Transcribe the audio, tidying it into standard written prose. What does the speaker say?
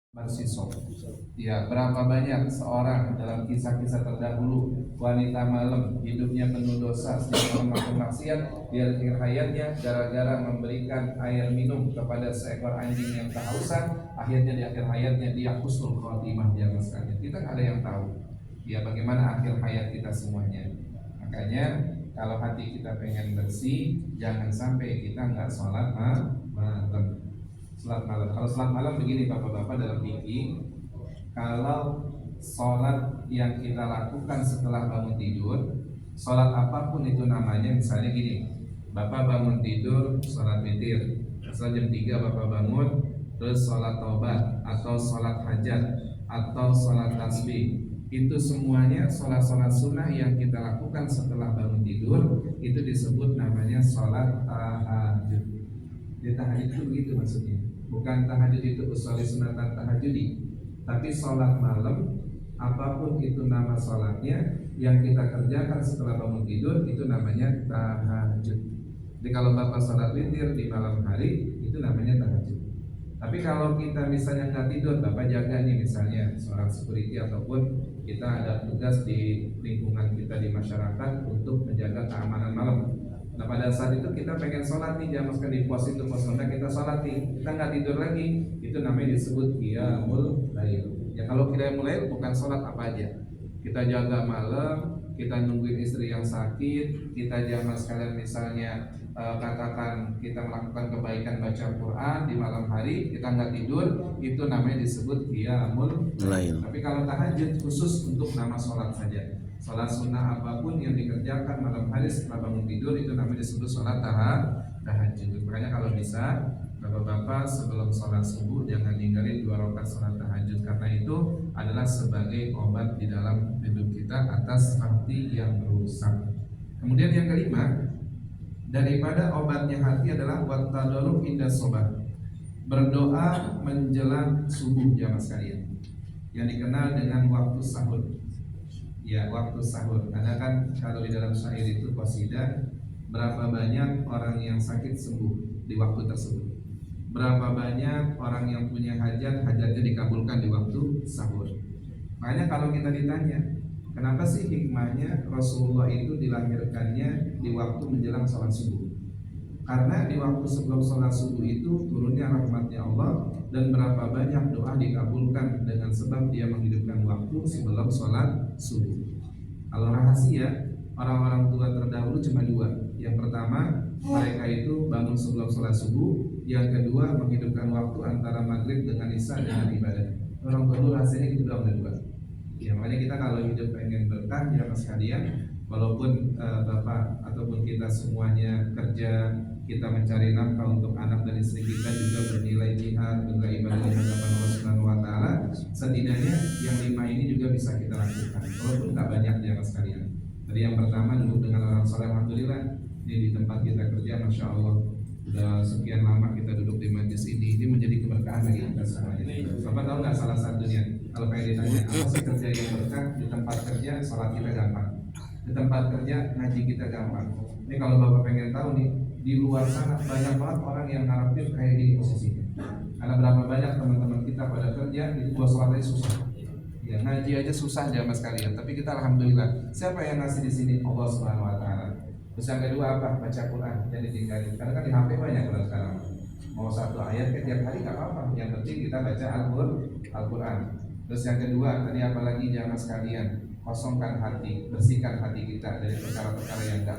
Narsiso. Ya, berapa banyak seorang dalam kisah-kisah terdahulu wanita malam hidupnya penuh dosa sehingga melakukan maksiat di akhir hayatnya gara-gara memberikan air minum kepada seekor anjing yang kehausan, akhirnya di akhir hayatnya dia husnul khotimah jangan sekalian. Kita nggak ada yang tahu ya bagaimana akhir hayat kita semuanya. Makanya kalau hati kita pengen bersih, jangan sampai kita nggak sholat malam. Sholat malam. Kalau sholat malam begini bapak-bapak dalam fikih, kalau sholat yang kita lakukan setelah bangun tidur, sholat apapun itu namanya, misalnya gini, bapak bangun tidur sholat witir, misal jam 3 bapak bangun, terus sholat taubat atau sholat hajat atau sholat tasbih, itu semuanya sholat-sholat sunnah yang kita lakukan setelah bangun tidur, itu disebut namanya sholat tahajud. Di tahajud itu begitu maksudnya. Bukan tahajud itu usolli sunatan tahajudi, tapi sholat malam apapun itu nama sholatnya yang kita kerjakan setelah bangun tidur itu namanya tahajud. Jadi kalau bapak sholat witir di malam hari itu namanya tahajud. Tapi kalau kita misalnya nggak tidur, bapak jaga nih misalnya seorang security ataupun kita ada tugas di lingkungan kita di masyarakat untuk menjaga keamanan malam. Nah pada saat itu kita pengen sholat nih, jangan di pos itu pos rendah kita sholat nih, kita nggak tidur lagi, itu namanya disebut qiyamul lail. Ya kalau qiyamul lail bukan sholat apa aja, kita jaga malam, kita nungguin istri yang sakit, kita jangan sekalian misalnya katakan kita melakukan kebaikan baca Quran di malam hari, kita nggak tidur, itu namanya disebut qiyamul lail. Tapi kalau tahajud khusus untuk nama sholat saja. Sholat sunnah apapun yang dikerjakan malam hari setelah bangun tidur itu namanya disebut sholat tahajud. Makanya kalau bisa bapak-bapak sebelum sholat subuh jangan ninggalin 2 rakaat sholat tahajud, karena itu adalah sebagai obat di dalam hidup kita atas hati yang rusak. Kemudian yang kelima, daripada obatnya hati adalah wattadarruk inda sholat, berdoa menjelang subuh jamaah sekalian, yang dikenal dengan waktu sahur. Ya, waktu sahur. Karena kan kalau di dalam syair itu qasidah, berapa banyak orang yang sakit sembuh di waktu tersebut. Berapa banyak orang yang punya hajat, hajatnya dikabulkan di waktu sahur. Makanya kalau kita ditanya, kenapa sih hikmahnya Rasulullah itu dilahirkannya di waktu menjelang sholat subuh? Karena di waktu sebelum sholat subuh itu turunnya rahmatnya Allah, dan berapa banyak doa dikabulkan dengan sebab dia menghidupkan waktu sebelum sholat subuh. Kalau rahasia, orang-orang tua terdahulu cuma 2. Yang pertama, mereka itu bangun sebelum sholat subuh. Yang kedua, menghidupkan waktu antara maghrib dengan isya dengan ibadah. Orang tua dulu rahasianya itu doang kedua. Ya makanya kita kalau hidup pengen berkah ya mas sekalian, walaupun bapak ataupun kita semuanya kerja, kita mencari nafkah untuk anak dan istri kita juga bernilai jihad, juga ibadah di hadapan Allah Subhanahu wa taala. Setidaknya yang 5 ini juga bisa kita lakukan. Walaupun tak banyak ya mas sekalian. Tadi yang pertama duduk dengan orang saleh, alhamdulillah. Ini di tempat kita kerja, masya Allah. Sudah sekian lama kita duduk di majlis ini menjadi keberkahan bagi kita semuanya. Bapak tahu nggak salah satunya? Kalau kayak ditanya apa sih kerja yang berkah? Di tempat kerja sholat kita gampang, di tempat kerja ngaji kita gampang. Ini kalau bapak pengen tahu nih, di luar sana banyak banget orang yang ngarepin kayak gini posisinya. Karena berapa banyak teman-teman kita pada kerja itu buat sholat aja susah. Ya ngaji aja susah jamaah sekalian. Tapi kita alhamdulillah. Siapa yang ngasih di sini? Allah Subhanahu wa taala. Terus yang kedua apa? Baca Quran. Jadi tinggalin. Karena kan di HP banyak Quran sekarang. Mau 1 ayat kan tiap hari nggak apa-apa. Yang penting kita baca Al-Quran. Terus yang kedua tadi apalagi jamaah sekalian, kosongkan hati, bersihkan hati kita dari perkara-perkara yang